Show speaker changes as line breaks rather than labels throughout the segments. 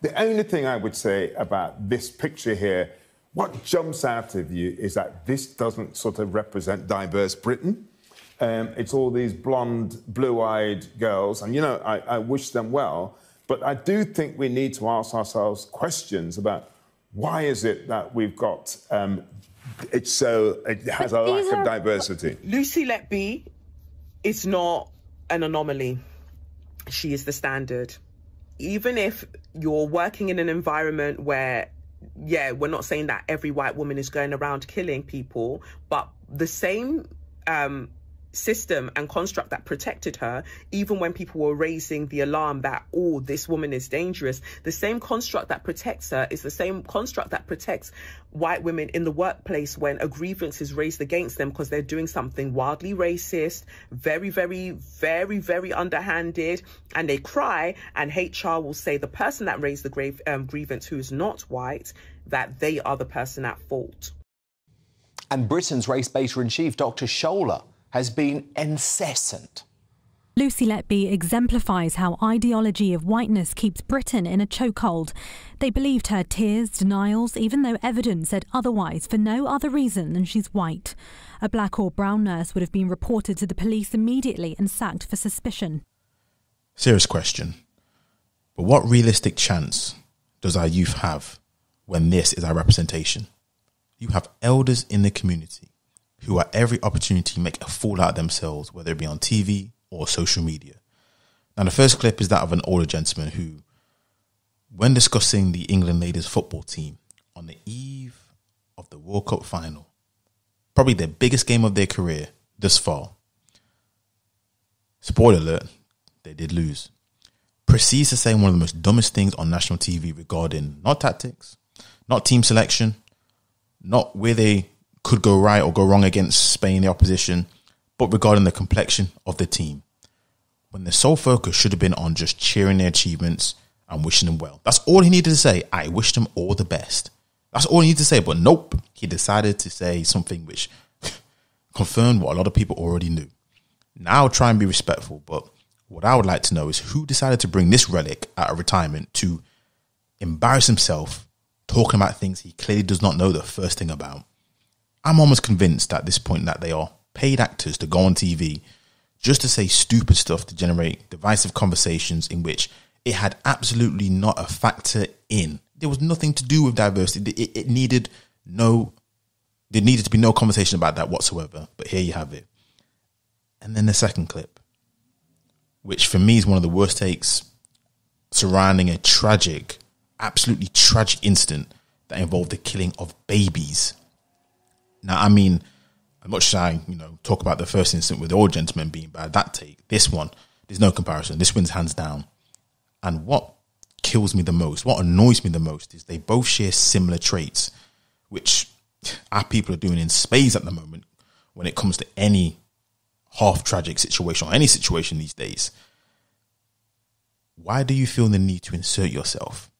The only thing I would say about this picture here, what jumps out of you is that this doesn't sort of represent diverse Britain. It's all these blonde, blue-eyed girls, and, I wish them well, but I do think we need to ask ourselves questions about why is it that we've got, it has a lack of diversity.
Lucy Letby is not an anomaly. She is the standard. Even if you're working in an environment where, we're not saying that every white woman is going around killing people, but the same system and construct that protected her, even when people were raising the alarm that, oh, this woman is dangerous, the same construct that protects her is the same construct that protects white women in the workplace when a grievance is raised against them because they're doing something wildly racist, very, very, very, very underhanded, and they cry, and HR will say the person that raised the grievance who is not white, that they are the person at fault.
And Britain's race baiter-in-chief, Dr. Shola, has been incessant.
Lucy Letby exemplifies how ideology of whiteness keeps Britain in a chokehold. They believed her tears, denials, even though evidence said otherwise, for no other reason than she's white. A black or brown nurse would have been reported to the police immediately and sacked for suspicion.
Serious question. But what realistic chance does our youth have when this is our representation? You have elders in the community who at every opportunity make a fool out of themselves, whether it be on TV or social media. Now, the first clip is that of an older gentleman who, when discussing the England ladies football team on the eve of the World Cup final, probably their biggest game of their career thus far, spoiler alert, they did lose, proceeds to say one of the most dumbest things on national TV regarding not tactics, not team selection, not where they could go right or go wrong against Spain, the opposition, but regarding the complexion of the team, when the sole focus should have been on just cheering their achievements and wishing them well. That's all he needed to say. I wish them all the best. That's all he needed to say. But nope, he decided to say something which confirmed what a lot of people already knew. Now I'll try and be respectful, but what I would like to know is who decided to bring this relic out of retirement to embarrass himself talking about things he clearly does not know the first thing about. I'm almost convinced at this point that they are paid actors to go on TV just to say stupid stuff to generate divisive conversations in which it had absolutely not a factor in. There was nothing to do with diversity. There needed to be no conversation about that whatsoever. But here you have it. And then the second clip, which for me is one of the worst takes surrounding a tragic, absolutely tragic incident that involved the killing of babies. Now, I mean, as much as I, talk about the first incident with the old gentleman being bad, that take, this one, there's no comparison. This wins hands down. And what kills me the most, what annoys me the most, is they both share similar traits, which our people are doing in spades at the moment when it comes to any half-tragic situation or any situation these days. Why do you feel the need to insert yourself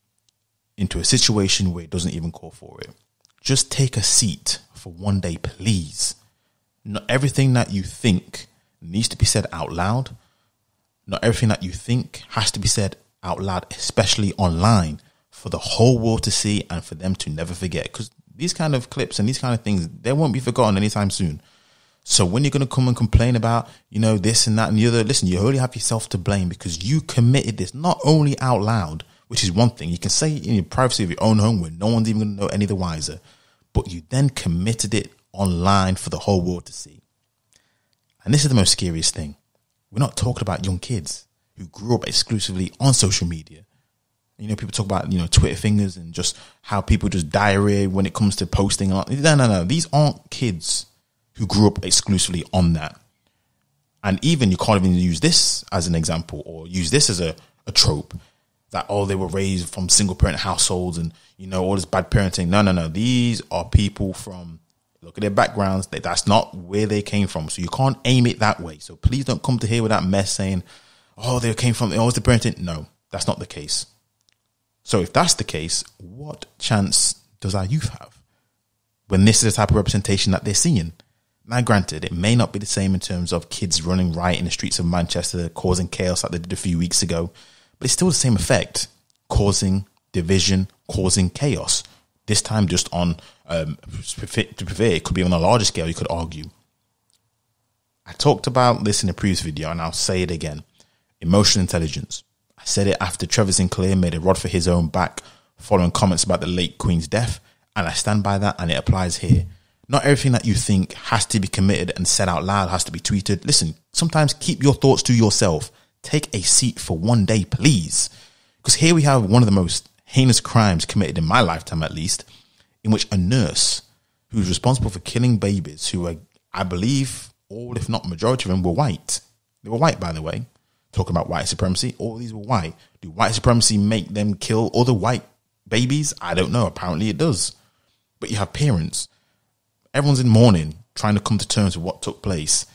into a situation where it doesn't even call for it? Just take a seat for one day, please. Not everything that you think needs to be said out loud. Not everything that you think has to be said out loud, especially online, for the whole world to see and for them to never forget. Because these kind of clips and these kind of things, they won't be forgotten anytime soon. So when you're going to come and complain about, this and that and the other, listen, you only have yourself to blame because you committed this not only out loud, which is one thing. You can say it in your privacy of your own home where no one's even going to know any the wiser. But you then committed it online for the whole world to see. And this is the most scariest thing. We're not talking about young kids who grew up exclusively on social media. People talk about, Twitter fingers and just how people just diarrhea when it comes to posting. No. These aren't kids who grew up exclusively on that. And even you can't even use this as an example or use this as a trope that, they were raised from single parent households and, all this bad parenting. No. These are people from, look at their backgrounds. That's not where they came from. So you can't aim it that way. So please don't come to here with that mess saying, they came from, it's the parenting. No, that's not the case. So if that's the case, what chance does our youth have when this is the type of representation that they're seeing? Now, granted, it may not be the same in terms of kids running riot in the streets of Manchester, causing chaos like they did a few weeks ago, but it's still the same effect, causing division, causing chaos. This time just on, to prefer, it could be on a larger scale, you could argue. I talked about this in a previous video and I'll say it again. Emotional intelligence. I said it after Trevor Sinclair made a rod for his own back following comments about the late Queen's death, and I stand by that, and it applies here. Not everything that you think has to be committed and said out loud has to be tweeted. Listen, sometimes keep your thoughts to yourself. Take a seat for one day, please. Because here we have one of the most heinous crimes committed in my lifetime, at least, in which a nurse who's responsible for killing babies who are, I believe, all, if not majority of them, were white. They were white, by the way. Talking about white supremacy, all these were white. Do white supremacy make them kill other white babies? I don't know. Apparently it does. But you have parents. Everyone's in mourning, trying to come to terms with what took place.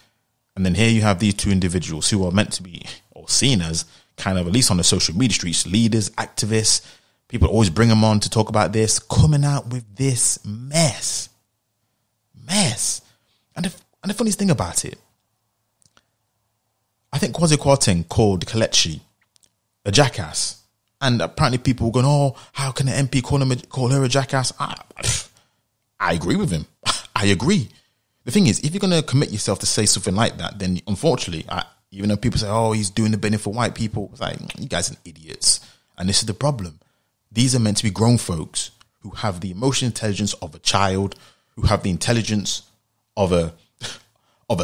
And then here you have these two individuals who are meant to be, or seen as, kind of, at least on the social media streets, leaders, activists. People always bring them on to talk about this, coming out with this mess. And the funniest thing about it, I think Kwasi Kwarteng called Kelechi a jackass. And apparently people were going, oh, how can an MP call her a jackass? I agree with him. I agree. The thing is, if you're going to commit yourself to say something like that, then unfortunately, even though people say, oh, he's doing the bidding for white people, it's like, you guys are idiots. And this is the problem. These are meant to be grown folks who have the emotional intelligence of a child, who have the intelligence of a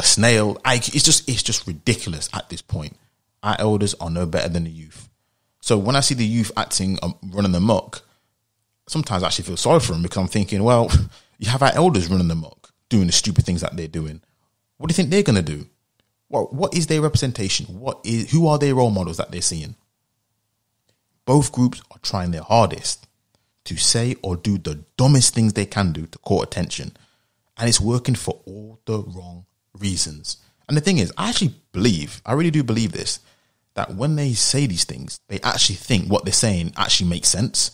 snail. It's just ridiculous at this point. Our elders are no better than the youth. So when I see the youth acting, running amok, sometimes I actually feel sorry for them, because I'm thinking, well, you have our elders running amok, doing the stupid things that they're doing. What do you think they're going to do? Well, what is their representation? Who are their role models that they're seeing? Both groups are trying their hardest to say or do the dumbest things they can do to court attention. And it's working for all the wrong reasons. And the thing is, I really do believe this, that when they say these things, they actually think what they're saying actually makes sense.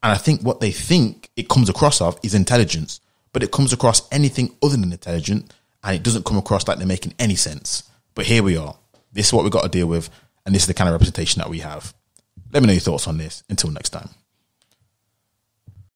And I think what they think it comes across of is intelligence, but it comes across anything other than intelligent, and it doesn't come across like they're making any sense. But here we are. This is what we've got to deal with, and this is the kind of representation that we have. Let me know your thoughts on this. Until next time.